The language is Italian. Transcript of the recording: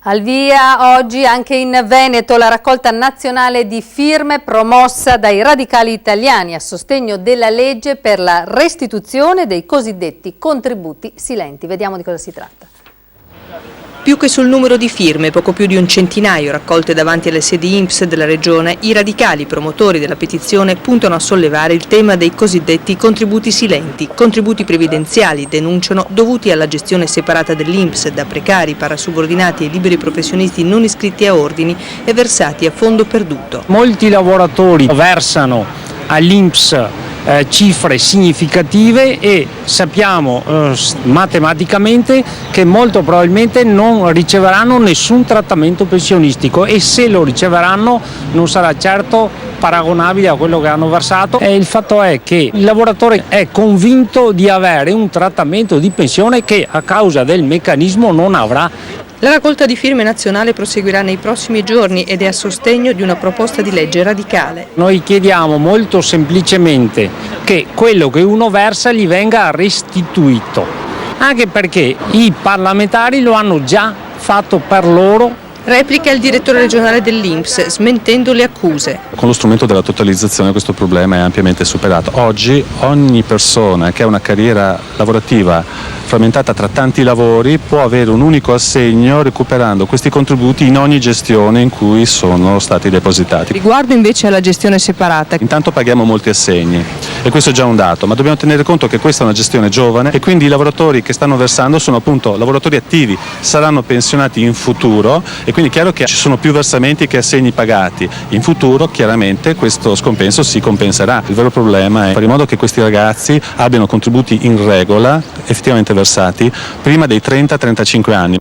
Al via oggi anche in Veneto la raccolta nazionale di firme promossa dai radicali italiani a sostegno della legge per la restituzione dei cosiddetti contributi silenti. Vediamo di cosa si tratta. Più che sul numero di firme, poco più di un centinaio raccolte davanti alle sedi INPS della regione, i radicali promotori della petizione puntano a sollevare il tema dei cosiddetti contributi silenti, contributi previdenziali, denunciano, dovuti alla gestione separata dell'INPS da precari, parasubordinati e liberi professionisti non iscritti a ordini e versati a fondo perduto. Molti lavoratori versano all'INPS cifre significative e sappiamo matematicamente che molto probabilmente non riceveranno nessun trattamento pensionistico e se lo riceveranno non sarà certo paragonabile a quello che hanno versato. E il fatto è che il lavoratore è convinto di avere un trattamento di pensione che a causa del meccanismo non avrà. La raccolta di firme nazionale proseguirà nei prossimi giorni ed è a sostegno di una proposta di legge radicale. Noi chiediamo molto semplicemente che quello che uno versa gli venga restituito, anche perché i parlamentari lo hanno già fatto per loro. Replica il direttore regionale dell'INPS, smentendo le accuse. Con lo strumento della totalizzazione questo problema è ampiamente superato. Oggi ogni persona che ha una carriera lavorativa frammentata tra tanti lavori può avere un unico assegno recuperando questi contributi in ogni gestione in cui sono stati depositati. Riguardo invece alla gestione separata. Intanto paghiamo molti assegni e questo è già un dato, ma dobbiamo tenere conto che questa è una gestione giovane e quindi i lavoratori che stanno versando sono appunto lavoratori attivi, saranno pensionati in futuro e quindi è chiaro che ci sono più versamenti che assegni pagati. In futuro chiaramente questo scompenso si compenserà. Il vero problema è fare in modo che questi ragazzi abbiano contributi in regola, effettivamente versati, prima dei 30-35 anni.